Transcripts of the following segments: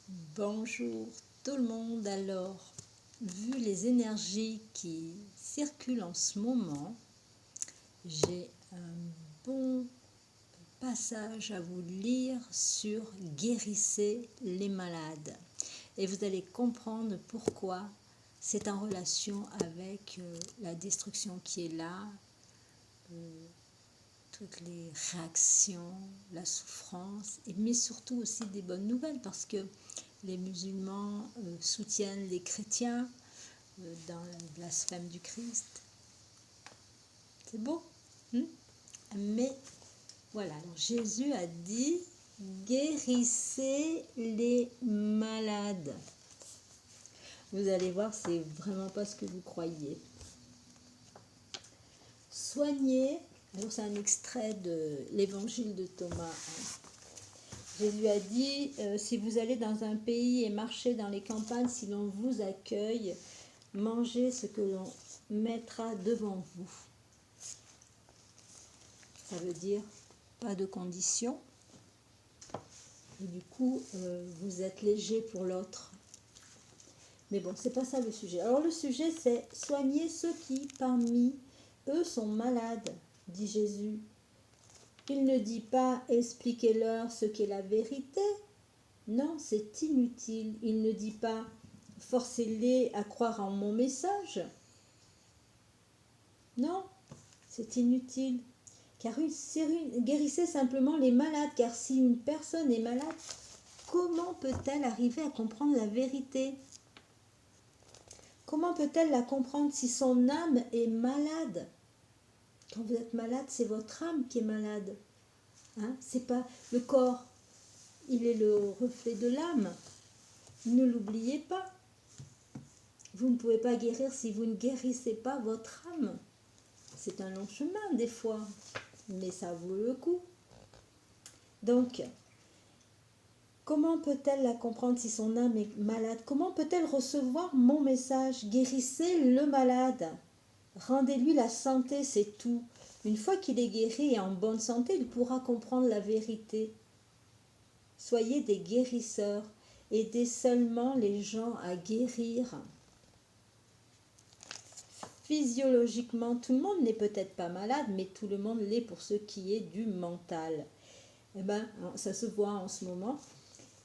Bonjour tout le monde. Alors, vu les énergies qui circulent en ce moment, j'ai un bon passage à vous lire sur guérissez les malades. Et vous allez comprendre pourquoi c'est en relation avec la destruction qui est là, toutes les réactions, la souffrance, mais surtout aussi des bonnes nouvelles parce que les musulmans soutiennent les chrétiens dans le blasphème du Christ. C'est beau, hein? Mais voilà, alors Jésus a dit guérissez les malades. Vous allez voir, c'est vraiment pas ce que vous croyez. Soignez, alors c'est un extrait de l'évangile de Thomas. Jésus a dit, si vous allez dans un pays et marchez dans les campagnes, si l'on vous accueille, mangez ce que l'on mettra devant vous. Ça veut dire pas de conditions. Et du coup, vous êtes léger pour l'autre. Mais bon, c'est pas ça le sujet. Alors le sujet, c'est soigner ceux qui, parmi eux, sont malades, dit Jésus. Il ne dit pas expliquez-leur ce qu'est la vérité. Non, c'est inutile. Il ne dit pas forcez-les à croire en mon message. Non, c'est inutile. Car guérissez simplement les malades. Car si une personne est malade, comment peut-elle arriver à comprendre la vérité? Comment peut-elle la comprendre si son âme est malade? Quand vous êtes malade, c'est votre âme qui est malade. Hein? C'est pas le corps. Il est le reflet de l'âme. Ne l'oubliez pas. Vous ne pouvez pas guérir si vous ne guérissez pas votre âme. C'est un long chemin des fois, mais ça vaut le coup. Donc, comment peut-elle la comprendre si son âme est malade? Comment peut-elle recevoir mon message? Guérissez le malade. Rendez-lui la santé, c'est tout. Une fois qu'il est guéri et en bonne santé, il pourra comprendre la vérité. Soyez des guérisseurs. Aidez seulement les gens à guérir. Physiologiquement, tout le monde n'est peut-être pas malade, mais tout le monde l'est pour ce qui est du mental. Eh bien, ça se voit en ce moment.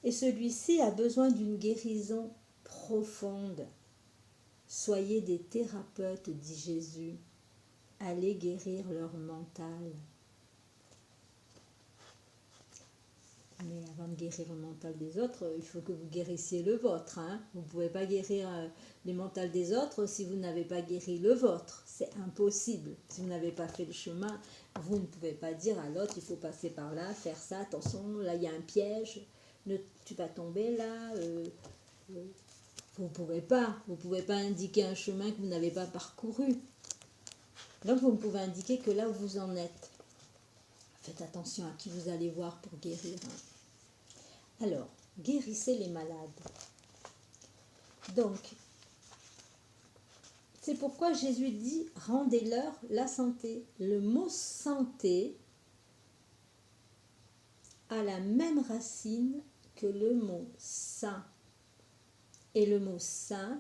Et celui-ci a besoin d'une guérison profonde. Soyez des thérapeutes, dit Jésus. Allez guérir leur mental. Mais avant de guérir le mental des autres, il faut que vous guérissiez le vôtre. Hein. Vous ne pouvez pas guérir le mental des autres si vous n'avez pas guéri le vôtre. C'est impossible. Si vous n'avez pas fait le chemin, vous ne pouvez pas dire à l'autre, il faut passer par là, faire ça, attention, là il y a un piège, tu vas tomber là. Vous ne pouvez pas. Vous ne pouvez pas indiquer un chemin que vous n'avez pas parcouru. Donc vous ne pouvez indiquer que là où vous en êtes. Faites attention à qui vous allez voir pour guérir. Alors, guérissez les malades. Donc, c'est pourquoi Jésus dit, rendez-leur la santé. Le mot santé a la même racine que le mot saint. Et le mot saint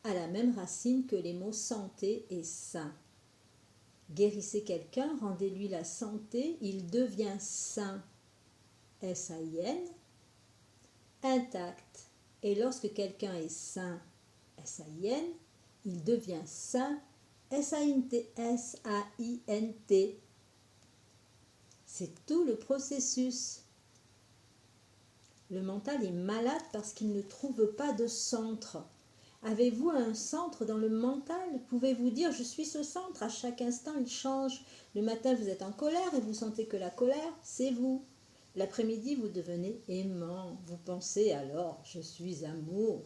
a la même racine que les mots santé et saint. Guérissez quelqu'un, rendez-lui la santé, il devient saint, S-A-I-N, intact. Et lorsque quelqu'un est saint, S-A-I-N, il devient saint, S-A-I-N-T. C'est tout le processus. Le mental est malade parce qu'il ne trouve pas de centre. Avez-vous un centre dans le mental? Pouvez-vous dire, je suis ce centre, à chaque instant il change. Le matin vous êtes en colère et vous sentez que la colère, c'est vous. L'après-midi vous devenez aimant. Vous pensez alors, je suis amour.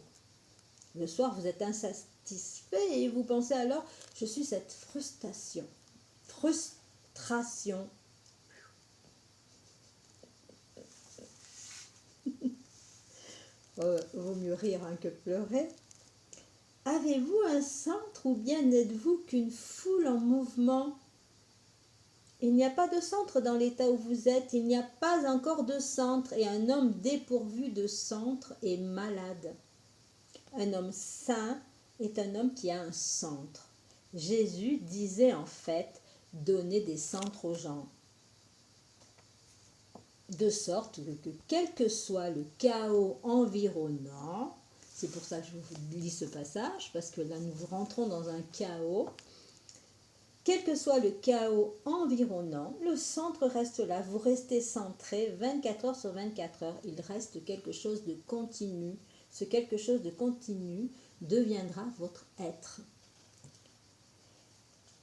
Le soir vous êtes insatisfait et vous pensez alors, je suis cette frustration. Frustration. Vaut mieux rire que pleurer. Avez-vous un centre ou bien n'êtes-vous qu'une foule en mouvement? Il n'y a pas de centre dans l'état où vous êtes, il n'y a pas encore de centre, et un homme dépourvu de centre est malade. Un homme sain est un homme qui a un centre. Jésus disait en fait, donner des centres aux gens. De sorte que quel que soit le chaos environnant, c'est pour ça que je vous lis ce passage, parce que là nous rentrons dans un chaos, quel que soit le chaos environnant, le centre reste là, vous restez centré 24 heures sur 24 heures, il reste quelque chose de continu, ce quelque chose de continu deviendra votre être.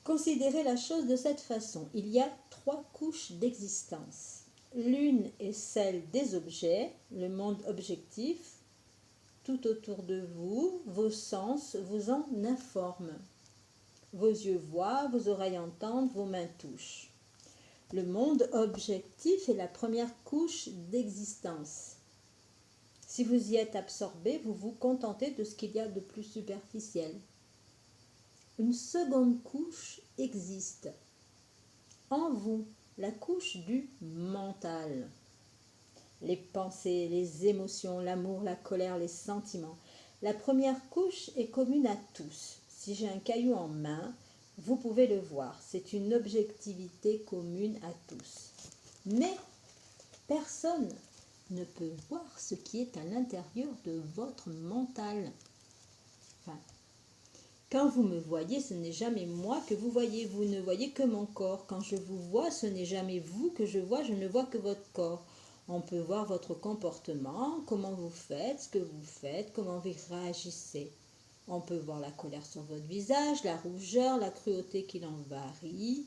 Considérez la chose de cette façon, il y a 3 couches d'existence. L'une est celle des objets, le monde objectif, tout autour de vous, vos sens vous en informent. Vos yeux voient, vos oreilles entendent, vos mains touchent. Le monde objectif est la première couche d'existence. Si vous y êtes absorbé, vous vous contentez de ce qu'il y a de plus superficiel. Une seconde couche existe en vous, la couche du mental. Les pensées, les émotions, l'amour, la colère, les sentiments. La première couche est commune à tous. Si j'ai un caillou en main, vous pouvez le voir. C'est une objectivité commune à tous. Mais personne ne peut voir ce qui est à l'intérieur de votre mental. Enfin, quand vous me voyez, ce n'est jamais moi que vous voyez. Vous ne voyez que mon corps. Quand je vous vois, ce n'est jamais vous que je vois. Je ne vois que votre corps. On peut voir votre comportement, comment vous faites, ce que vous faites, comment vous réagissez. On peut voir la colère sur votre visage, la rougeur, la cruauté qui en varie,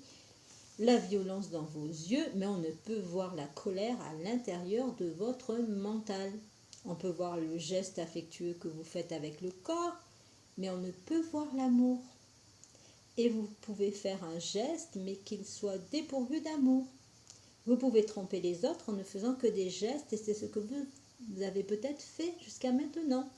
la violence dans vos yeux, mais on ne peut voir la colère à l'intérieur de votre mental. On peut voir le geste affectueux que vous faites avec le corps, mais on ne peut voir l'amour. Et vous pouvez faire un geste, mais qu'il soit dépourvu d'amour. Vous pouvez tromper les autres en ne faisant que des gestes, et c'est ce que vous avez peut-être fait jusqu'à maintenant.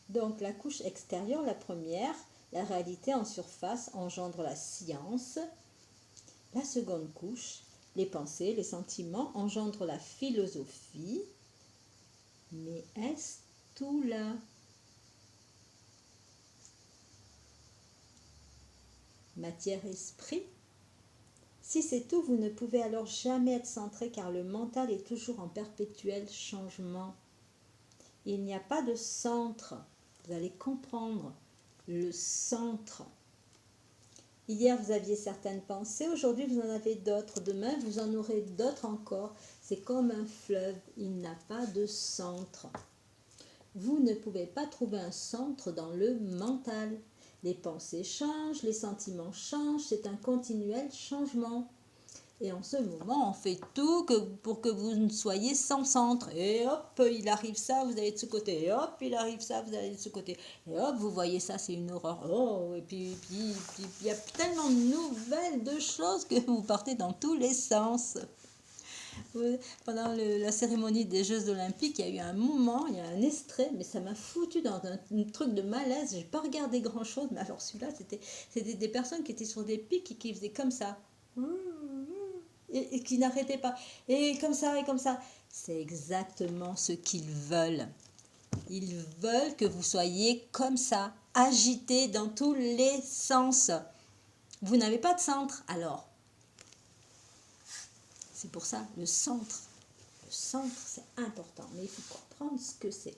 Donc la couche extérieure, la première, la réalité en surface engendre la science. La seconde couche, les pensées, les sentiments engendrent la philosophie. Mais est-ce tout là? Matière-esprit. Si c'est tout, vous ne pouvez alors jamais être centré car le mental est toujours en perpétuel changement. Il n'y a pas de centre. Vous allez comprendre le centre. Hier, vous aviez certaines pensées, aujourd'hui, vous en avez d'autres. Demain, vous en aurez d'autres encore. C'est comme un fleuve, il n'a pas de centre. Vous ne pouvez pas trouver un centre dans le mental. Les pensées changent, les sentiments changent, c'est un continuel changement. Et en ce moment, on fait tout pour que vous ne soyez sans centre. Et hop, il arrive ça, vous allez de ce côté. Et hop, il arrive ça, vous allez de ce côté. Et hop, vous voyez ça, c'est une horreur. Oh, et puis, il y a tellement de nouvelles, de choses que vous partez dans tous les sens. Pendant la cérémonie des Jeux Olympiques, il y a eu un moment, il y a un extrait, mais ça m'a foutu dans un truc de malaise. J'ai pas regardé grand chose, mais alors celui-là, c'était des personnes qui étaient sur des pics et qui faisaient comme ça. Et qui n'arrêtaient pas. Et comme ça, et comme ça. C'est exactement ce qu'ils veulent. Ils veulent que vous soyez comme ça, agité dans tous les sens. Vous n'avez pas de centre, alors. C'est pour ça, le centre. Le centre, c'est important, mais il faut comprendre ce que c'est.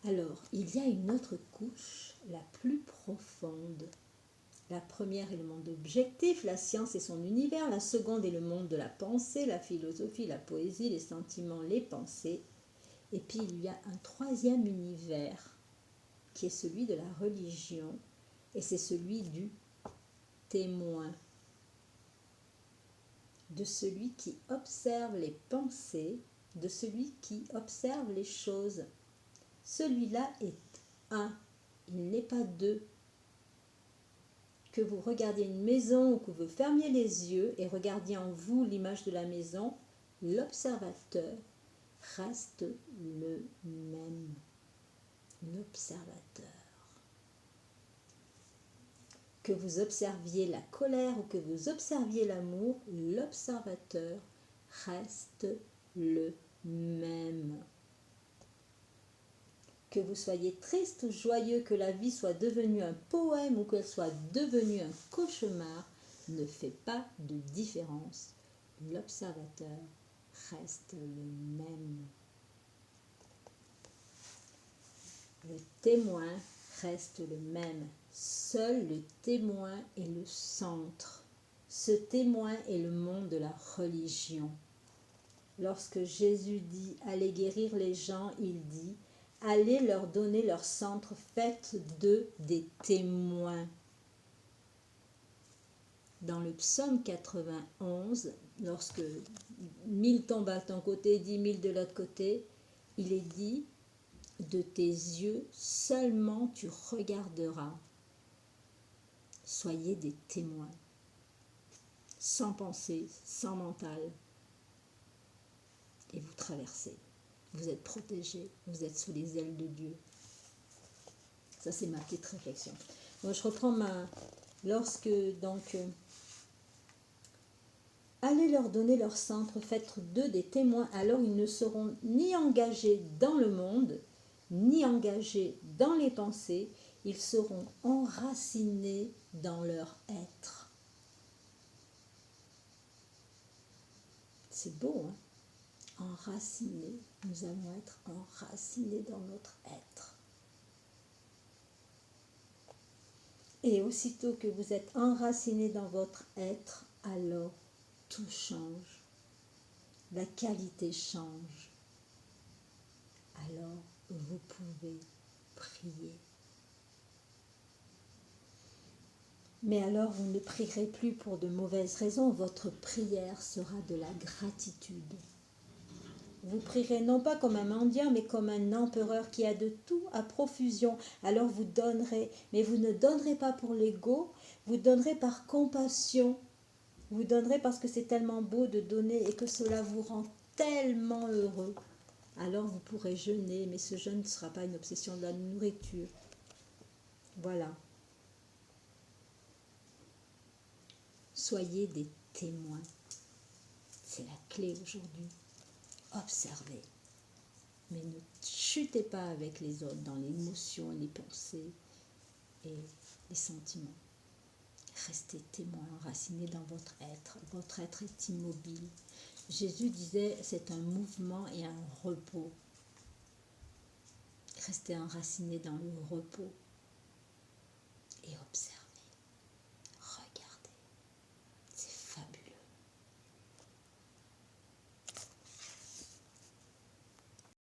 Alors, il y a une autre couche, la plus profonde. La première est le monde objectif, la science et son univers. La seconde est le monde de la pensée, la philosophie, la poésie, les sentiments, les pensées. Et puis il y a un troisième univers qui est celui de la religion, et c'est celui du témoin, de celui qui observe les pensées, de celui qui observe les choses. Celui-là est un, il n'est pas deux. Que vous regardiez une maison ou que vous fermiez les yeux et regardiez en vous l'image de la maison, l'observateur reste le même. L'observateur. Que vous observiez la colère ou que vous observiez l'amour, l'observateur reste le même. Que vous soyez triste ou joyeux, que la vie soit devenue un poème ou qu'elle soit devenue un cauchemar, ne fait pas de différence. L'observateur reste le même. Le témoin reste le même. Seul le témoin est le centre. Ce témoin est le monde de la religion. Lorsque Jésus dit « Allez guérir les gens », il dit « Allez leur donner leur centre, faites d'eux des témoins ». Dans le psaume 91, lorsque 1000 tombent d'un côté, 10 000 de l'autre côté, il est dit « De tes yeux seulement tu regarderas ». Soyez des témoins, sans pensée, sans mental. Et vous traversez, vous êtes protégés, vous êtes sous les ailes de Dieu. Ça, c'est ma petite réflexion. Moi, je reprends lorsque, donc, allez leur donner leur centre, faites d'eux des témoins, alors ils ne seront ni engagés dans le monde, ni engagés dans les pensées, ils seront enracinés dans leur être. C'est beau, hein? Enracinés, nous allons être enracinés dans notre être. Et aussitôt que vous êtes enracinés dans votre être, alors tout change. La qualité change. Alors vous pouvez prier. Mais alors vous ne prierez plus pour de mauvaises raisons, votre prière sera de la gratitude. Vous prierez non pas comme un mendiant, mais comme un empereur qui a de tout à profusion. Alors vous donnerez, mais vous ne donnerez pas pour l'ego, vous donnerez par compassion. Vous donnerez parce que c'est tellement beau de donner et que cela vous rend tellement heureux. Alors vous pourrez jeûner, mais ce jeûne ne sera pas une obsession de la nourriture. Voilà. Soyez des témoins. C'est la clé aujourd'hui. Observez. Mais ne chutez pas avec les autres dans l'émotion, les pensées et les sentiments. Restez témoin, enraciné dans votre être. Votre être est immobile. Jésus disait, c'est un mouvement et un repos. Restez enraciné dans le repos et observez.